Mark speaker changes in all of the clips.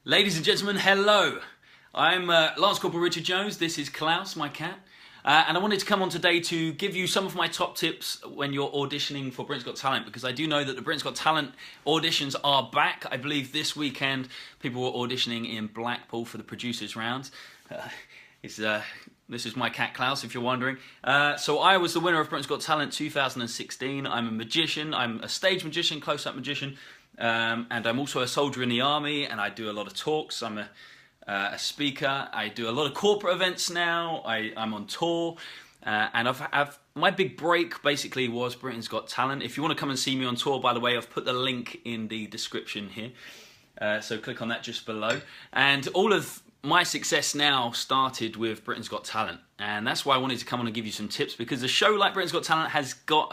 Speaker 1: Ladies and gentlemen, hello. I'm Lance Corporal Richard Jones. This is Klaus, my cat. And I wanted to come on today to give you some of my top tips when you're auditioning for Britain's Got Talent, because I do know that the Britain's Got Talent auditions are back. I believe this weekend people were auditioning in Blackpool for the producers round. This is my cat Klaus, if you're wondering. So I was the winner of Britain's Got Talent 2016. I'm a magician. I'm a stage magician, close-up magician. And I'm also a soldier in the army, and I do a lot of talks. I'm a speaker. I do a lot of corporate events now. I'm on tour, and my big break basically was Britain's Got Talent. If you want to come and see me on tour, by the way, I've put the link in the description here, so click on that just below. And all of my success now started with Britain's Got Talent, and that's why I wanted to come on and give you some tips, because a show like Britain's Got Talent has got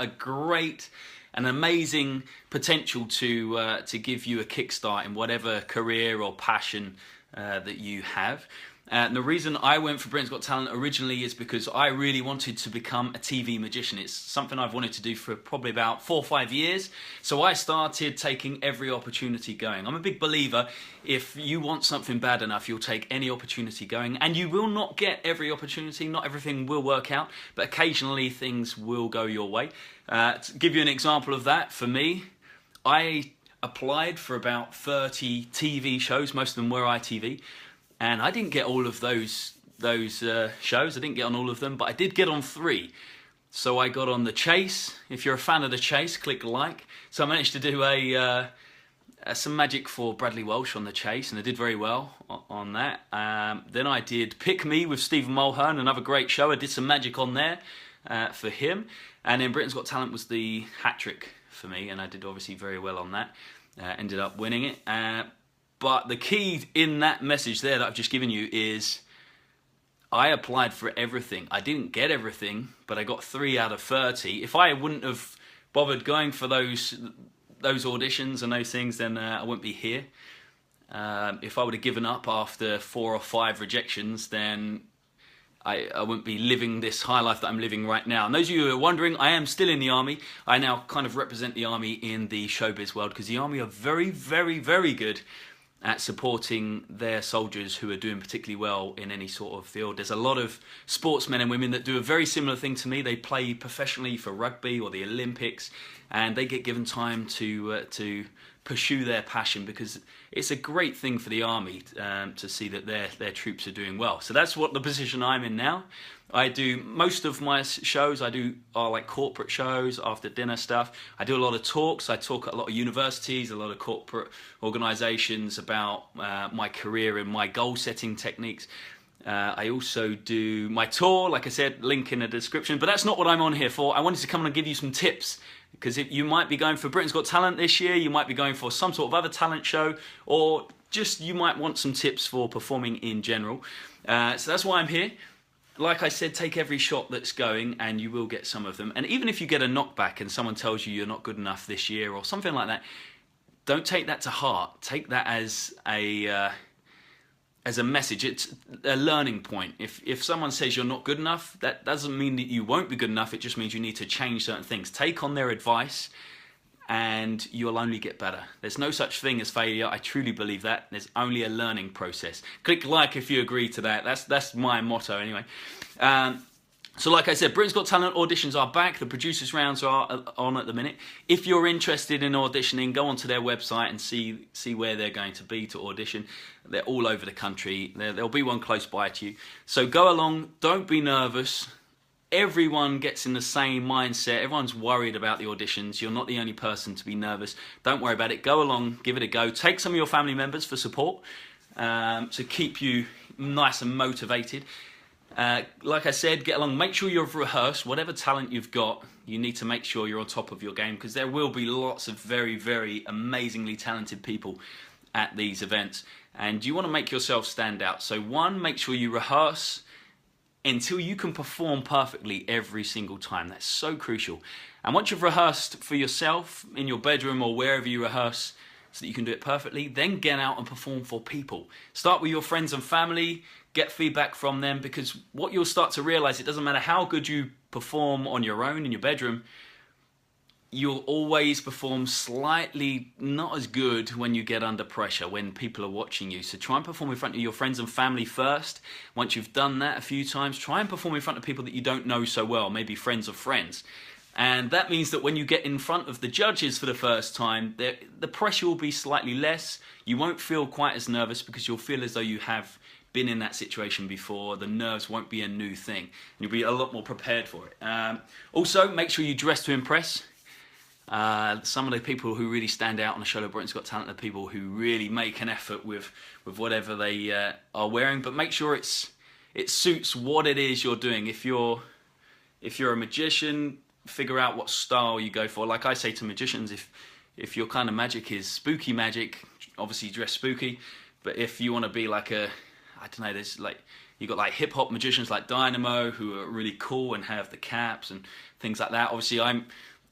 Speaker 1: an amazing potential to give you a kickstart in whatever career or passion that you have. And the reason I went for Britain's Got Talent originally is because I really wanted to become a TV magician. It's something I've wanted to do for probably about 4 or 5 years. So I started taking every opportunity going. I'm a big believer, if you want something bad enough, you'll take any opportunity going. And you will not get every opportunity. Not everything will work out, but occasionally things will go your way. To give you an example of that, for me, I applied for about 30 TV shows. Most of them were ITV. And I didn't get all of those shows. I didn't get on all of them, but I did get on 3. So I got on The Chase. If you're a fan of The Chase, click like. So I managed to do some magic for Bradley Walsh on The Chase, and I did very well on that. Then I did Pick Me with Stephen Mulhern, another great show. I did some magic on there for him. And then Britain's Got Talent was the hat-trick for me, and I did obviously very well on that. Ended up winning it. But the key in that message there that I've just given you is I applied for everything. I didn't get everything, but I got 3 out of 30. If I wouldn't have bothered going for those auditions and those things, then I wouldn't be here. If I would have given up after 4 or 5 rejections, then I wouldn't be living this high life that I'm living right now. And those of you who are wondering, I am still in the army. I now kind of represent the army in the showbiz world, because the army are very, very, very good at supporting their soldiers who are doing particularly well in any sort of field. There's a lot of sportsmen and women that do a very similar thing to me. They play professionally for rugby or the Olympics, and they get given time to pursue their passion, because it's a great thing for the army to see that their troops are doing well. So that's what the position I'm in now. I do most of my shows are like corporate shows, after dinner stuff. I do a lot of talks. I talk at a lot of universities, a lot of corporate organisations about my career and my goal setting techniques. I also do my tour, like I said, link in the description. But that's not what I'm on here for. I wanted to come on and give you some tips, because you might be going for Britain's Got Talent this year, you might be going for some sort of other talent show, or just you might want some tips for performing in general. So that's why I'm here. Like I said, take every shot that's going, and you will get some of them. And even if you get a knockback and someone tells you you're not good enough this year or something like that, don't take that to heart. Take that as a message. It's a learning point. If someone says you're not good enough, that doesn't mean that you won't be good enough. It just means you need to change certain things. Take on their advice, and you'll only get better. There's no such thing as failure. I truly believe that. There's only a learning process. Click like if you agree to that. That's my motto anyway. So like I said, Britain's Got Talent auditions are back. The producers rounds are on at the minute. If you're interested in auditioning, go onto their website and see where they're going to be to audition. They're all over the country. There'll be one close by to you. So go along. Don't be nervous. Everyone gets in the same mindset. Everyone's worried about the auditions. You're not the only person to be nervous. Don't worry about it. Go along, give it a go. Take some of your family members for support to keep you nice and motivated. Like I said, get along. Make sure you've rehearsed. Whatever talent you've got, you need to make sure you're on top of your game, because there will be lots of very, very amazingly talented people at these events. And you want to make yourself stand out. So 1, make sure you rehearse until you can perform perfectly every single time. That's so crucial. And once you've rehearsed for yourself in your bedroom or wherever you rehearse so that you can do it perfectly, then get out and perform for people. Start with your friends and family, get feedback from them, because what you'll start to realize, it doesn't matter how good you perform on your own in your bedroom, you'll always perform slightly not as good when you get under pressure, when people are watching you. So try and perform in front of your friends and family first. Once you've done that a few times, try and perform in front of people that you don't know so well, maybe friends of friends. And that means that when you get in front of the judges for the first time, the pressure will be slightly less. You won't feel quite as nervous because you'll feel as though you have been in that situation before. The nerves won't be a new thing. And you'll be a lot more prepared for it. Also, make sure you dress to impress. Some of the people who really stand out on a show like Britain's Got Talent are people who really make an effort with whatever they are wearing, but make sure it suits what it is you're doing. If you're a magician, figure out what style you go for. Like I say to magicians, if your kind of magic is spooky magic, obviously dress spooky. But if you want to be like I don't know, there's like, you got like hip hop magicians like Dynamo who are really cool and have the caps and things like that. Obviously I'm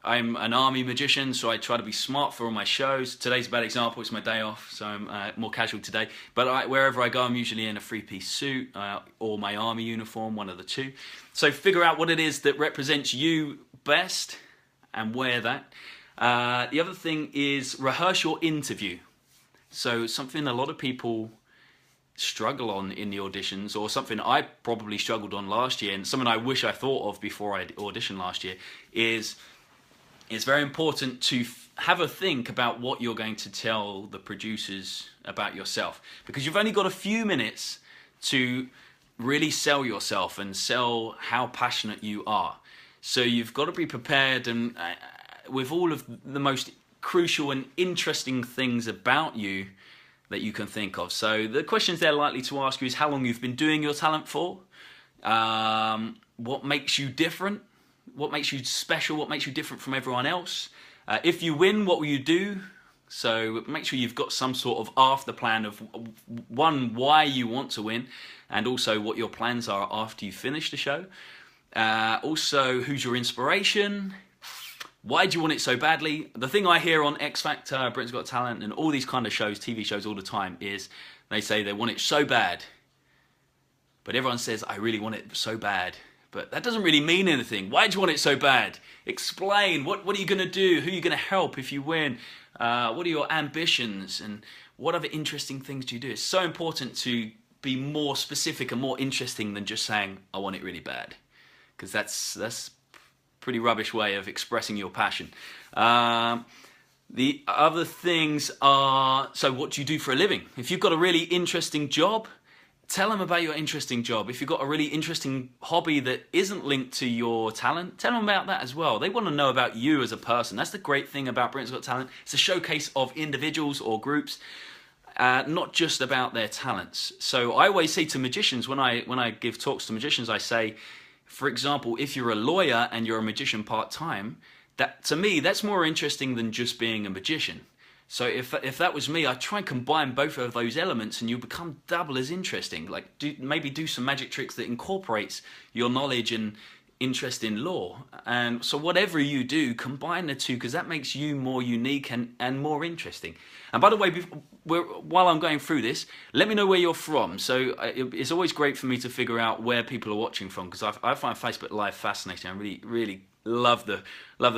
Speaker 1: an army magician, so I try to be smart for all my shows. Today's a bad example, it's my day off, so I'm more casual today. But wherever I go, I'm usually in a three-piece suit or my army uniform, one of the two. So figure out what it is that represents you best and wear that. The other thing is rehearse your interview. So something a lot of people struggle on in the auditions, or something I probably struggled on last year, and something I wish I thought of before I auditioned last year, is it's very important to have a think about what you're going to tell the producers about yourself, because you've only got a few minutes to really sell yourself and sell how passionate you are. So you've got to be prepared and with all of the most crucial and interesting things about you that you can think of. So the questions they're likely to ask you is how long you've been doing your talent for, what makes you different, what makes you special, what makes you different from everyone else. If you win, what will you do? So make sure you've got some sort of after plan of one, why you want to win, and also what your plans are after you finish the show. Also, who's your inspiration? Why do you want it so badly? The thing I hear on X Factor, Britain's Got Talent, and all these kind of shows, TV shows all the time, is they say they want it so bad. But everyone says, I really want it so bad. But that doesn't really mean anything. Why do you want it so bad? Explain. What are you going to do? Who are you going to help if you win? What are your ambitions? And what other interesting things do you do? It's so important to be more specific and more interesting than just saying, I want it really bad. Because that's a pretty rubbish way of expressing your passion. The other things are, so what do you do for a living? If you've got a really interesting job, tell them about your interesting job. If you've got a really interesting hobby that isn't linked to your talent, tell them about that as well. They want to know about you as a person. That's the great thing about Britain's Got Talent. It's a showcase of individuals or groups, not just about their talents. So I always say to magicians, when I give talks to magicians, I say, for example, if you're a lawyer and you're a magician part-time, that to me, that's more interesting than just being a magician. So if that was me, I'd try and combine both of those elements and you become double as interesting. Like maybe do some magic tricks that incorporates your knowledge and interest in law. And so whatever you do, combine the two, because that makes you more unique and more interesting. And by the way, while I'm going through this, let me know where you're from. So it's always great for me to figure out where people are watching from, because I find Facebook Live fascinating. I really love the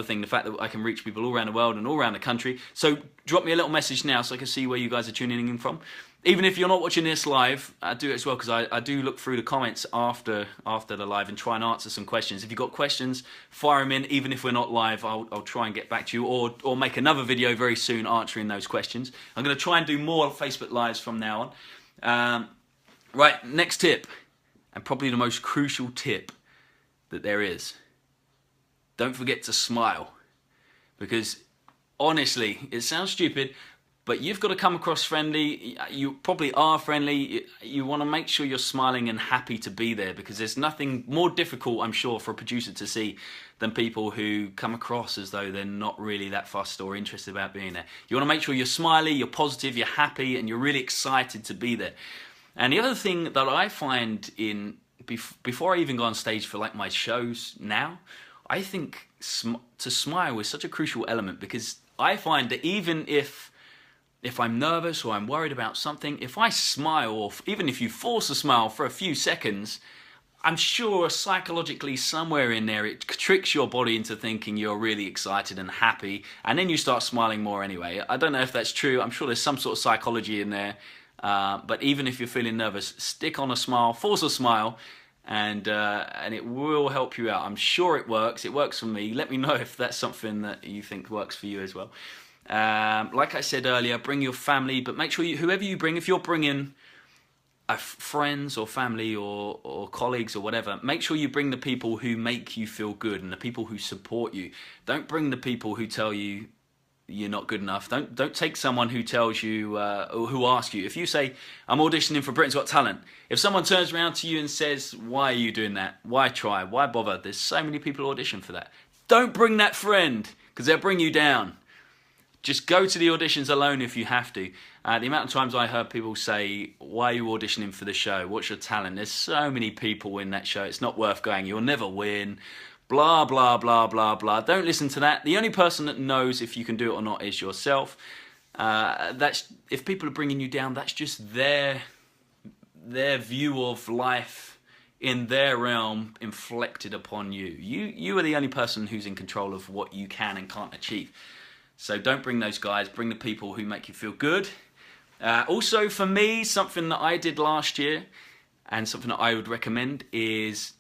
Speaker 1: thing, the fact that I can reach people all around the world and all around the country. So drop me a little message now so I can see where you guys are tuning in from. Even if you're not watching this live, I do it as well, because I do look through the comments after the live and try and answer some questions. If you've got questions, fire them in. Even if we're not live, I'll try and get back to you, or make another video very soon answering those questions. I'm going to try and do more Facebook Lives from now on. Right, next tip, and probably the most crucial tip that there is. Don't forget to smile, because honestly, it sounds stupid, but you've got to come across friendly. You probably are friendly. You want to make sure you're smiling and happy to be there, because there's nothing more difficult, I'm sure, for a producer to see than people who come across as though they're not really that fussed or interested about being there. You want to make sure you're smiley, you're positive, you're happy, and you're really excited to be there. And the other thing that I find before I even go on stage for like my shows now, I think to smile is such a crucial element, because I find that even if I'm nervous or I'm worried about something, if I smile, or even if you force a smile for a few seconds, I'm sure psychologically somewhere in there it tricks your body into thinking you're really excited and happy, and then you start smiling more anyway. I don't know if that's true. I'm sure there's some sort of psychology in there. But even if you're feeling nervous, stick on a smile, force a smile, and it will help you out. I'm sure it works. It works for me. Let me know if that's something that you think works for you as well. Like I said earlier, bring your family, but make sure whoever you bring, if you're bringing friends or family or colleagues or whatever, make sure you bring the people who make you feel good and the people who support you. Don't bring the people who tell you you're not good enough. Don't take someone who tells you or who asks you. If you say, I'm auditioning for Britain's Got Talent, if someone turns around to you and says, why are you doing that? Why try? Why bother? There's so many people who audition for that. Don't bring that friend, because they'll bring you down. Just go to the auditions alone if you have to. The amount of times I heard people say, why are you auditioning for the show? What's your talent? There's so many people in that show. It's not worth going. You'll never win. Blah, blah, blah, blah, blah. Don't listen to that. The only person that knows if you can do it or not is yourself. If people are bringing you down, that's just their view of life in their realm inflected upon you. You are the only person who's in control of what you can and can't achieve. So don't bring those guys, bring the people who make you feel good. Also for me, something that I did last year and something that I would recommend is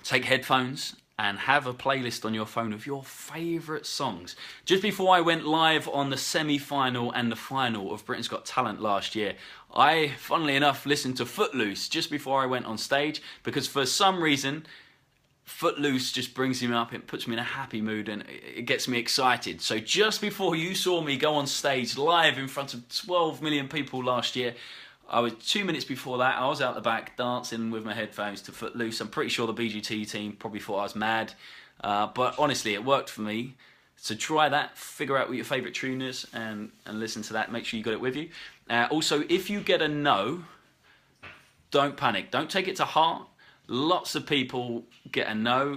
Speaker 1: take headphones and have a playlist on your phone of your favourite songs. Just before I went live on the semi-final and the final of Britain's Got Talent last year, I, funnily enough, listened to Footloose just before I went on stage, because for some reason, Footloose just brings me up, it puts me in a happy mood and it gets me excited. So just before you saw me go on stage live in front of 12 million people last year, I was 2 minutes before that, I was out the back dancing with my headphones to Footloose. I'm pretty sure the BGT team probably thought I was mad, but honestly it worked for me. So try that, figure out what your favourite tune is and listen to that, make sure you got it with you. Also, if you get a no, don't panic, don't take it to heart. Lots of people get a no.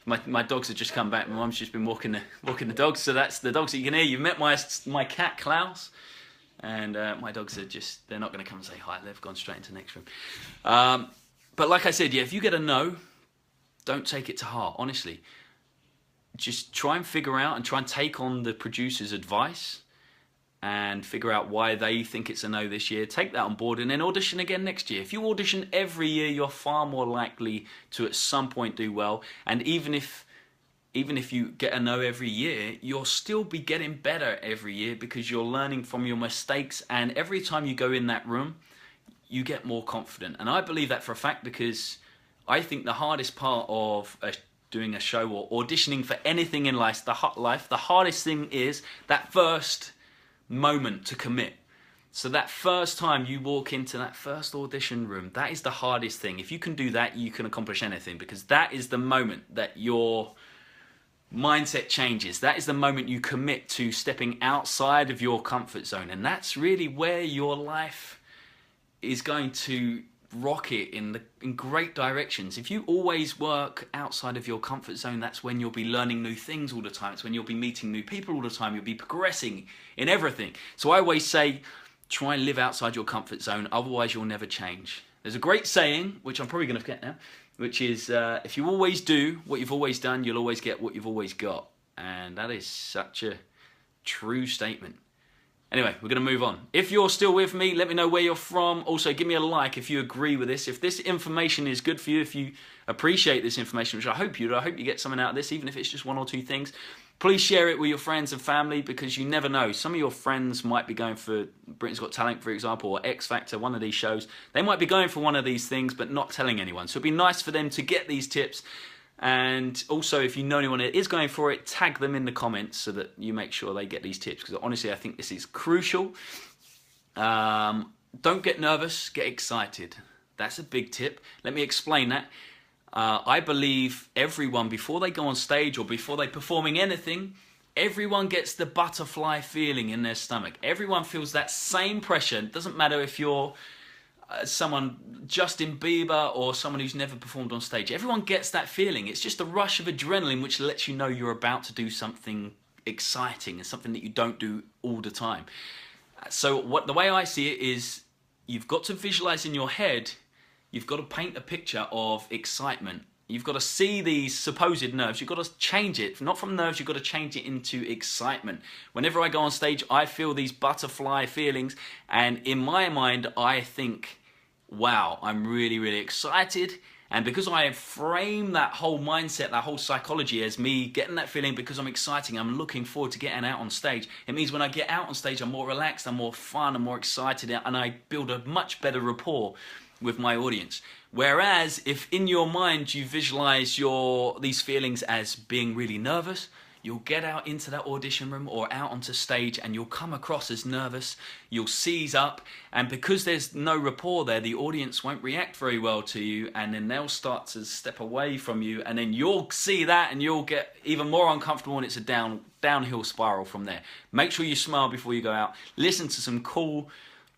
Speaker 1: My dogs have just come back. My mum's just been walking the dogs, so that's the dogs that you can hear. You've met my cat Klaus, and my dogs are they're not going to come and say hi. They've gone straight into the next room. But like I said, yeah, if you get a no, don't take it to heart. Honestly, just try and figure out and try and take on the producer's advice and figure out why they think it's a no this year. Take that on board and then audition again next year. If you audition every year, you're far more likely to at some point do well. And even if you get a no every year, you'll still be getting better every year because you're learning from your mistakes, and every time you go in that room, you get more confident. And I believe that for a fact, because I think the hardest part of doing a show or auditioning for anything in life, the hardest thing is that first moment to commit. So that first time you walk into that first audition room, that is the hardest thing. If you can do that, you can accomplish anything, because that is the moment that your mindset changes. That is the moment you commit to stepping outside of your comfort zone, and that's really where your life is going to rocket in great directions. If you always work outside of your comfort zone, that's when you'll be learning new things all the time. It's when you'll be meeting new people all the time. You'll be progressing in everything. So I always say, try and live outside your comfort zone, otherwise you'll never change. There's a great saying, which I'm probably going to forget now, which is, if you always do what you've always done, you'll always get what you've always got. And that is such a true statement. Anyway, we're going to move on. If you're still with me, let me know where you're from. Also, give me a like if you agree with this. If this information is good for you, if you appreciate this information, which I hope you do, I hope you get something out of this, even if it's just one or two things. Please share it with your friends and family, because you never know. Some of your friends might be going for Britain's Got Talent, for example, or X Factor, one of these shows. They might be going for one of these things, but not telling anyone. So it'd be nice for them to get these tips. And also, if you know anyone that is going for it, tag them in the comments so that you make sure they get these tips, because honestly, I think this is crucial. Don't get nervous, get excited. That's a big tip. Let me explain that. I believe everyone, before they go on stage or before they're performing anything, everyone gets the butterfly feeling in their stomach. Everyone feels that same pressure. It doesn't matter if you're someone, Justin Bieber, or someone who's never performed on stage. Everyone gets that feeling. It's just a rush of adrenaline which lets you know you're about to do something exciting and something that you don't do all the time. So the way I see it is, you've got to visualize in your head you've got to paint a picture of excitement. You've got to see these supposed nerves. You've got to change it. Not from nerves, you've got to change it into excitement. Whenever I go on stage, I feel these butterfly feelings. And in my mind, I think, wow, I'm really, really excited. And because I frame that whole mindset, that whole psychology as me getting that feeling because I'm excited, I'm looking forward to getting out on stage. It means when I get out on stage, I'm more relaxed, I'm more fun, I'm more excited, and I build a much better rapport with my audience. Whereas if in your mind you visualize these feelings as being really nervous, you'll get out into that audition room or out onto stage and you'll come across as nervous, you'll seize up, and because there's no rapport there, the audience won't react very well to you, and then they'll start to step away from you, and then you'll see that and you'll get even more uncomfortable, and it's a downhill spiral from there. Make sure you smile before you go out. Listen to some cool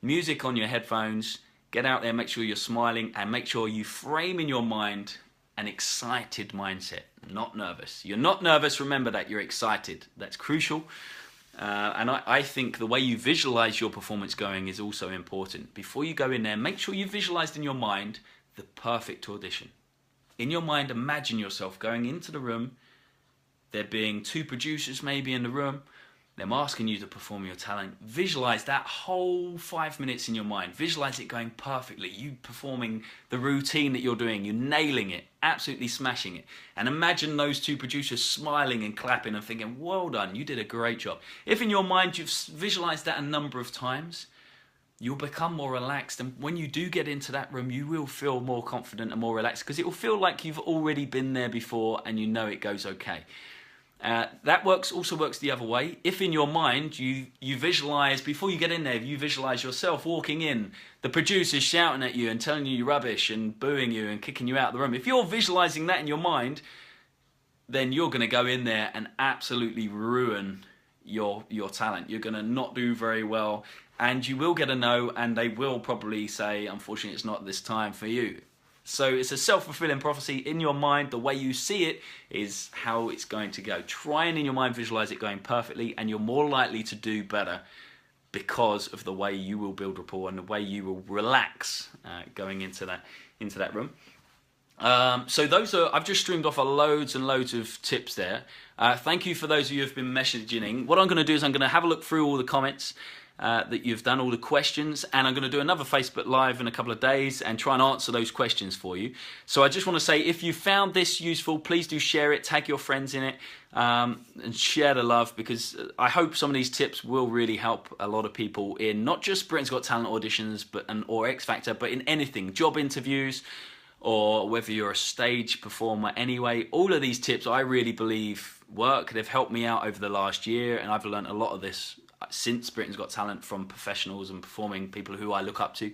Speaker 1: music on your headphones. Get out there, make sure you're smiling, and make sure you frame in your mind an excited mindset, not nervous. You're not nervous, remember that, you're excited. That's crucial. And I think the way you visualize your performance going is also important. Before you go in there, make sure you visualized in your mind the perfect audition. In your mind, imagine yourself going into the room, there being 2 producers maybe in the room, them asking you to perform your talent. Visualize that whole 5 minutes in your mind. Visualize it going perfectly. You performing the routine that you're doing. You nailing it. Absolutely smashing it. And imagine those 2 producers smiling and clapping and thinking, well done, you did a great job. If in your mind you've visualized that a number of times, you'll become more relaxed. And when you do get into that room, you will feel more confident and more relaxed because it will feel like you've already been there before and you know it goes okay. That also works the other way. If in your mind you visualize, before you get in there, you visualize yourself walking in, the producer's shouting at you and telling you you're rubbish and booing you and kicking you out of the room. If you're visualizing that in your mind, then you're going to go in there and absolutely ruin your talent. You're going to not do very well, and you will get a no, and they will probably say, unfortunately, it's not this time for you. So it's a self-fulfilling prophecy. In your mind, the way you see it is how it's going to go. Try and in your mind visualize it going perfectly, and you're more likely to do better because of the way you will build rapport and the way you will relax going into that room. So I've just streamed off loads and loads of tips there. Thank you for those of you who have been messaging. What I'm going to do is I'm going to have a look through all the comments that you've done, all the questions, and I'm going to do another Facebook Live in a couple of days and try and answer those questions for you. So I just want to say, if you found this useful, please do share it, tag your friends in it, and share the love, because I hope some of these tips will really help a lot of people in not just Britain's Got Talent auditions or X Factor, but in anything, job interviews, or whether you're a stage performer anyway. All of these tips I really believe work. They've helped me out over the last year, and I've learned a lot of this since Britain's Got Talent from professionals and performing people who I look up to.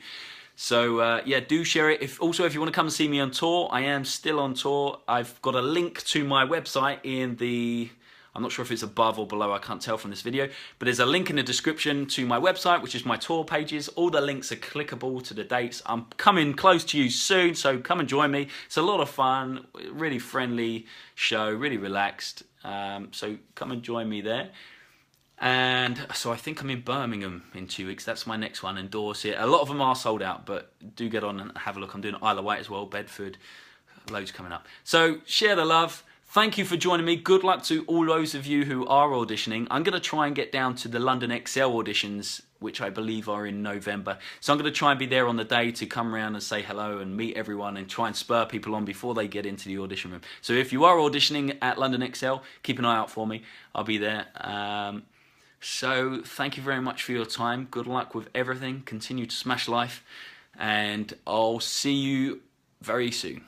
Speaker 1: So yeah, do share it. If you want to come and see me on tour, I am still on tour. I've got a link to my website in the, I'm not sure if it's above or below, I can't tell from this video, but there's a link in the description to my website, which is my tour pages. All the links are clickable to the dates. I'm coming close to you soon, so come and join me. It's a lot of fun, really friendly show, really relaxed. So come and join me there. And so I think I'm in Birmingham in 2 weeks. That's my next one, and Dorset. A lot of them are sold out, but do get on and have a look. I'm doing Isle of Wight as well, Bedford, loads coming up. So share the love. Thank you for joining me. Good luck to all those of you who are auditioning. I'm going to try and get down to the London XL auditions, which I believe are in November. So I'm going to try and be there on the day to come around and say hello and meet everyone and try and spur people on before they get into the audition room. So if you are auditioning at London XL, keep an eye out for me. I'll be there. So thank you very much for your time. Good luck with everything. Continue to smash life. And I'll see you very soon.